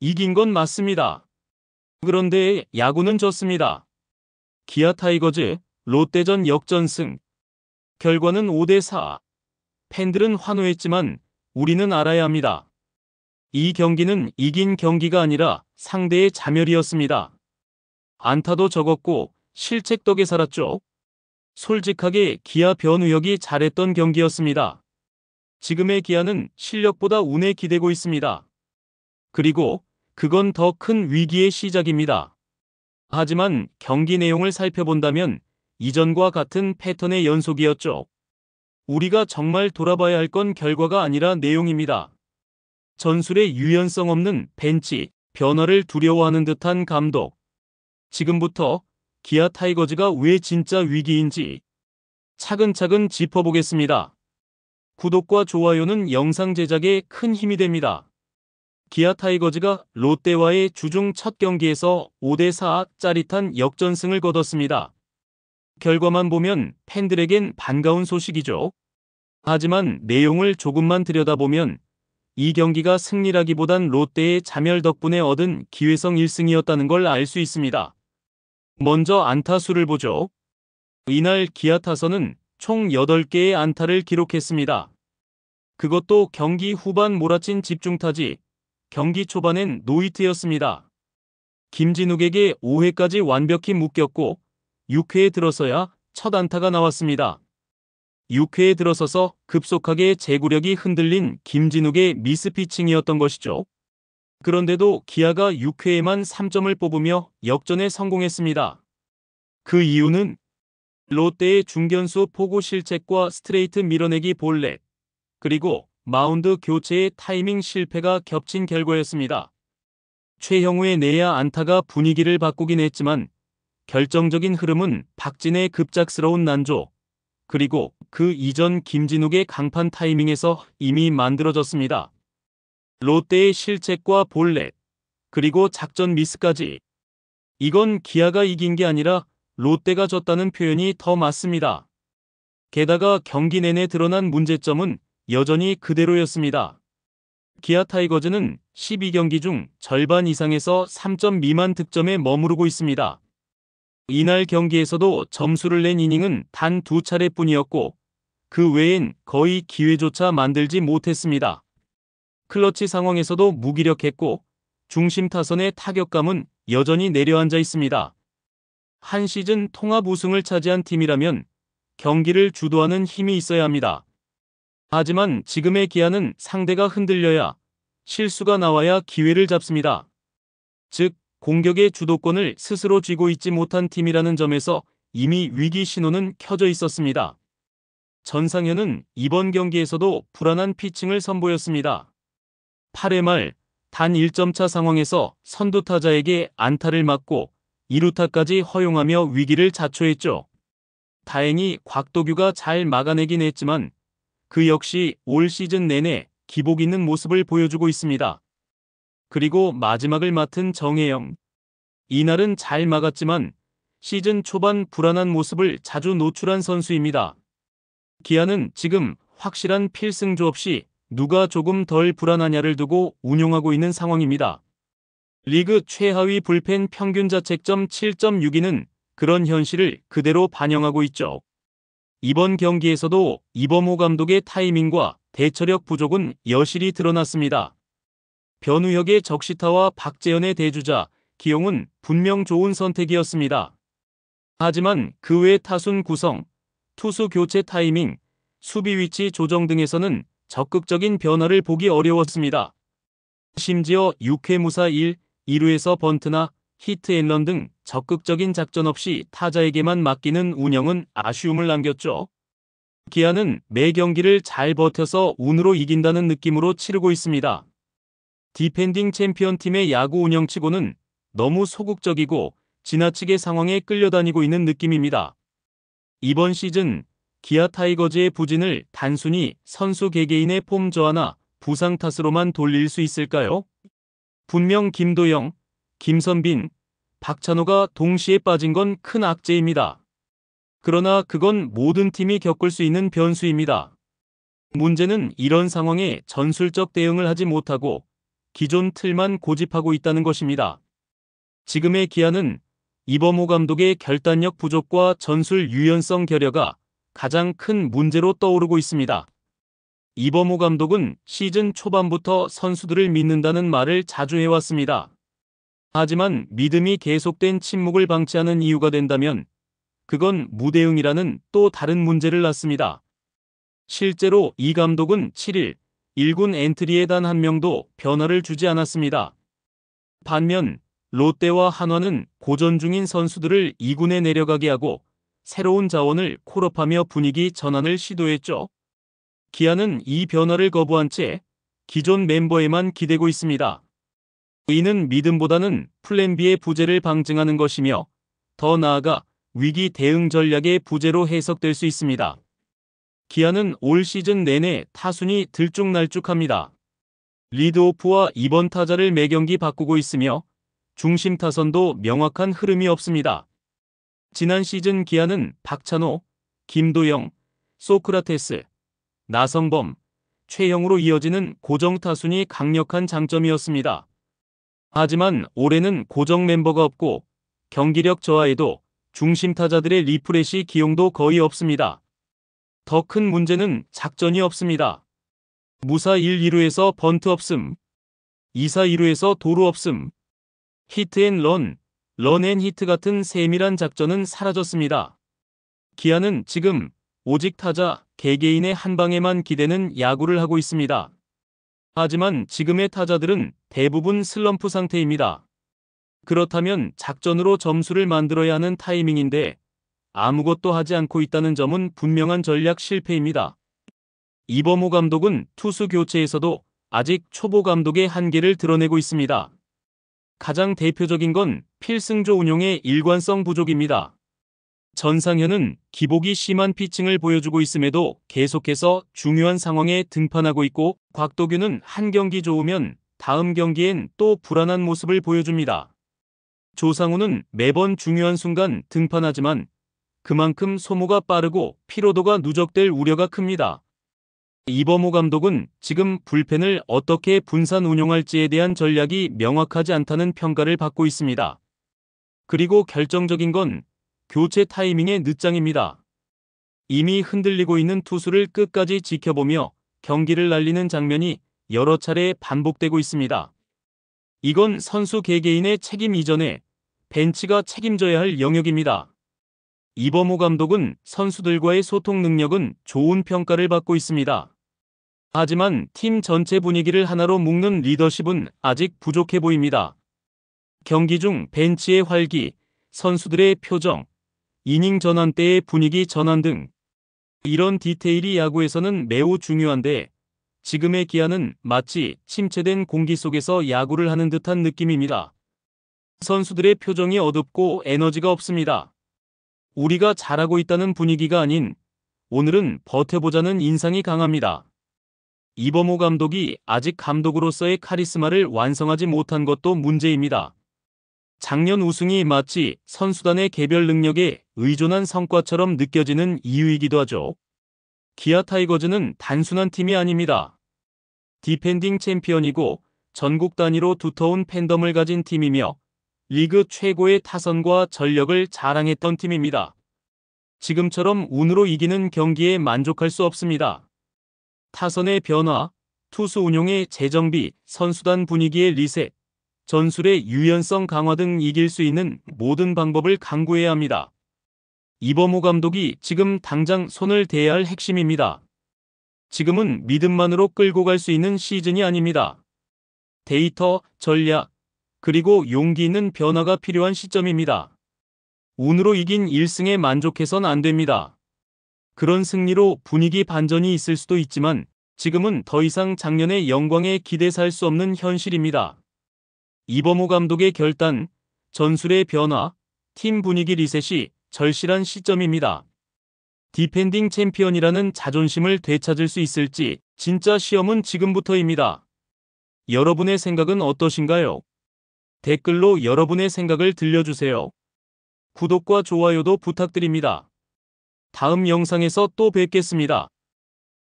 이긴 건 맞습니다. 그런데 야구는 졌습니다. 기아 타이거즈, 롯데전 역전승. 결과는 5대4. 팬들은 환호했지만 우리는 알아야 합니다. 이 경기는 이긴 경기가 아니라 상대의 자멸이었습니다. 안타도 적었고 실책 덕에 살았죠. 솔직하게 기아 변우혁이 잘했던 경기였습니다. 지금의 기아는 실력보다 운에 기대고 있습니다. 그리고 그건 더 큰 위기의 시작입니다. 하지만 경기 내용을 살펴본다면 이전과 같은 패턴의 연속이었죠. 우리가 정말 돌아봐야 할 건 결과가 아니라 내용입니다. 전술의 유연성 없는 벤치, 변화를 두려워하는 듯한 감독. 지금부터 기아 타이거즈가 왜 진짜 위기인지 차근차근 짚어보겠습니다. 구독과 좋아요는 영상 제작에 큰 힘이 됩니다. 기아 타이거즈가 롯데와의 주중 첫 경기에서 5대4 짜릿한 역전승을 거뒀습니다. 결과만 보면 팬들에겐 반가운 소식이죠. 하지만 내용을 조금만 들여다보면 이 경기가 승리라기보단 롯데의 자멸 덕분에 얻은 기회성 1승이었다는 걸 알 수 있습니다. 먼저 안타 수를 보죠. 이날 기아 타선은 총 8개의 안타를 기록했습니다. 그것도 경기 후반 몰아친 집중타지, 경기 초반엔 노히트였습니다. 김진욱에게 5회까지 완벽히 묶였고 6회에 들어서야 첫 안타가 나왔습니다. 6회에 들어서서 급속하게 제구력이 흔들린 김진욱의 미스피칭이었던 것이죠. 그런데도 기아가 6회에만 3점을 뽑으며 역전에 성공했습니다. 그 이유는 롯데의 중견수 포구 실책과 스트레이트 밀어내기 볼넷, 그리고 마운드 교체의 타이밍 실패가 겹친 결과였습니다. 최형우의 내야 안타가 분위기를 바꾸긴 했지만 결정적인 흐름은 박진의 급작스러운 난조, 그리고 그 이전 김진욱의 강판 타이밍에서 이미 만들어졌습니다. 롯데의 실책과 볼넷, 그리고 작전 미스까지. 이건 기아가 이긴 게 아니라 롯데가 졌다는 표현이 더 맞습니다. 게다가 경기 내내 드러난 문제점은 여전히 그대로였습니다. 기아 타이거즈는 12경기 중 절반 이상에서 3점 미만 득점에 머무르고 있습니다. 이날 경기에서도 점수를 낸 이닝은 단 2차례뿐이었고 그 외엔 거의 기회조차 만들지 못했습니다. 클러치 상황에서도 무기력했고 중심 타선의 타격감은 여전히 내려앉아 있습니다. 한 시즌 통합 우승을 차지한 팀이라면 경기를 주도하는 힘이 있어야 합니다. 하지만 지금의 기아는 상대가 흔들려야, 실수가 나와야 기회를 잡습니다. 즉, 공격의 주도권을 스스로 쥐고 있지 못한 팀이라는 점에서 이미 위기 신호는 켜져 있었습니다. 전상현은 이번 경기에서도 불안한 피칭을 선보였습니다. 8회 말 단 1점차 상황에서 선두 타자에게 안타를 맞고 2루타까지 허용하며 위기를 자초했죠. 다행히 곽도규가 잘 막아내긴 했지만 그 역시 올 시즌 내내 기복 있는 모습을 보여주고 있습니다. 그리고 마지막을 맡은 정혜영. 이날은 잘 막았지만 시즌 초반 불안한 모습을 자주 노출한 선수입니다. 기아는 지금 확실한 필승조 없이 누가 조금 덜 불안하냐를 두고 운용하고 있는 상황입니다. 리그 최하위 불펜 평균 자책점 7.62는 그런 현실을 그대로 반영하고 있죠. 이번 경기에서도 이범호 감독의 타이밍과 대처력 부족은 여실히 드러났습니다. 변우혁의 적시타와 박재현의 대주자 기용은 분명 좋은 선택이었습니다. 하지만 그 외 타순 구성, 투수 교체 타이밍, 수비 위치 조정 등에서는 적극적인 변화를 보기 어려웠습니다. 심지어 6회 무사 2루에서 번트나 히트앤런 등 적극적인 작전 없이 타자에게만 맡기는 운영은 아쉬움을 남겼죠. 기아는 매 경기를 잘 버텨서 운으로 이긴다는 느낌으로 치르고 있습니다. 디펜딩 챔피언 팀의 야구 운영치고는 너무 소극적이고 지나치게 상황에 끌려다니고 있는 느낌입니다. 이번 시즌 기아 타이거즈의 부진을 단순히 선수 개개인의 폼 저하나 부상 탓으로만 돌릴 수 있을까요? 분명 김도영, 김선빈, 박찬호가 동시에 빠진 건 큰 악재입니다. 그러나 그건 모든 팀이 겪을 수 있는 변수입니다. 문제는 이런 상황에 전술적 대응을 하지 못하고 기존 틀만 고집하고 있다는 것입니다. 지금의 기아는 이범호 감독의 결단력 부족과 전술 유연성 결여가 가장 큰 문제로 떠오르고 있습니다. 이범호 감독은 시즌 초반부터 선수들을 믿는다는 말을 자주 해왔습니다. 하지만 믿음이 계속된 침묵을 방치하는 이유가 된다면 그건 무대응이라는 또 다른 문제를 낳습니다. 실제로 이 감독은 7일 1군 엔트리에 단 한 명도 변화를 주지 않았습니다. 반면 롯데와 한화는 고전 중인 선수들을 2군에 내려가게 하고 새로운 자원을 콜업하며 분위기 전환을 시도했죠. 기아는 이 변화를 거부한 채 기존 멤버에만 기대고 있습니다. 이는 믿음보다는 플랜 B의 부재를 방증하는 것이며 더 나아가 위기 대응 전략의 부재로 해석될 수 있습니다. 기아는 올 시즌 내내 타순이 들쭉날쭉합니다. 리드오프와 2번 타자를 매경기 바꾸고 있으며 중심 타선도 명확한 흐름이 없습니다. 지난 시즌 기아는 박찬호, 김도영, 소크라테스, 나성범, 최영으로 이어지는 고정 타순이 강력한 장점이었습니다. 하지만 올해는 고정 멤버가 없고 경기력 저하에도 중심 타자들의 리프레시 기용도 거의 없습니다. 더 큰 문제는 작전이 없습니다. 무사 1, 2루에서 번트 없음, 2사 2루에서 도루 없음, 히트앤런, 런앤히트 같은 세밀한 작전은 사라졌습니다. 기아는 지금 오직 타자 개개인의 한 방에만 기대는 야구를 하고 있습니다. 하지만 지금의 타자들은 대부분 슬럼프 상태입니다. 그렇다면 작전으로 점수를 만들어야 하는 타이밍인데 아무것도 하지 않고 있다는 점은 분명한 전략 실패입니다. 이범호 감독은 투수 교체에서도 아직 초보 감독의 한계를 드러내고 있습니다. 가장 대표적인 건 필승조 운용의 일관성 부족입니다. 전상현은 기복이 심한 피칭을 보여주고 있음에도 계속해서 중요한 상황에 등판하고 있고 곽도균은 한 경기 좋으면 다음 경기엔 또 불안한 모습을 보여줍니다. 조상우는 매번 중요한 순간 등판하지만 그만큼 소모가 빠르고 피로도가 누적될 우려가 큽니다. 이범호 감독은 지금 불펜을 어떻게 분산 운용할지에 대한 전략이 명확하지 않다는 평가를 받고 있습니다. 그리고 결정적인 건 교체 타이밍의 늦장입니다. 이미 흔들리고 있는 투수를 끝까지 지켜보며 경기를 날리는 장면이 여러 차례 반복되고 있습니다. 이건 선수 개개인의 책임 이전에 벤치가 책임져야 할 영역입니다. 이범호 감독은 선수들과의 소통 능력은 좋은 평가를 받고 있습니다. 하지만 팀 전체 분위기를 하나로 묶는 리더십은 아직 부족해 보입니다. 경기 중 벤치의 활기, 선수들의 표정, 이닝 전환 때의 분위기 전환 등 이런 디테일이 야구에서는 매우 중요한데 지금의 기아는 마치 침체된 공기 속에서 야구를 하는 듯한 느낌입니다. 선수들의 표정이 어둡고 에너지가 없습니다. 우리가 잘하고 있다는 분위기가 아닌 오늘은 버텨보자는 인상이 강합니다. 이범호 감독이 아직 감독으로서의 카리스마를 완성하지 못한 것도 문제입니다. 작년 우승이 마치 선수단의 개별 능력에 의존한 성과처럼 느껴지는 이유이기도 하죠. 기아 타이거즈는 단순한 팀이 아닙니다. 디펜딩 챔피언이고 전국 단위로 두터운 팬덤을 가진 팀이며 리그 최고의 타선과 전력을 자랑했던 팀입니다. 지금처럼 운으로 이기는 경기에 만족할 수 없습니다. 타선의 변화, 투수 운용의 재정비, 선수단 분위기의 리셋, 전술의 유연성 강화 등 이길 수 있는 모든 방법을 강구해야 합니다. 이범호 감독이 지금 당장 손을 대야 할 핵심입니다. 지금은 믿음만으로 끌고 갈 수 있는 시즌이 아닙니다. 데이터, 전략, 그리고 용기 있는 변화가 필요한 시점입니다. 운으로 이긴 1승에 만족해선 안 됩니다. 그런 승리로 분위기 반전이 있을 수도 있지만 지금은 더 이상 작년의 영광에 기대 살 수 없는 현실입니다. 이범호 감독의 결단, 전술의 변화, 팀 분위기 리셋이 절실한 시점입니다. 디펜딩 챔피언이라는 자존심을 되찾을 수 있을지 진짜 시험은 지금부터입니다. 여러분의 생각은 어떠신가요? 댓글로 여러분의 생각을 들려주세요. 구독과 좋아요도 부탁드립니다. 다음 영상에서 또 뵙겠습니다.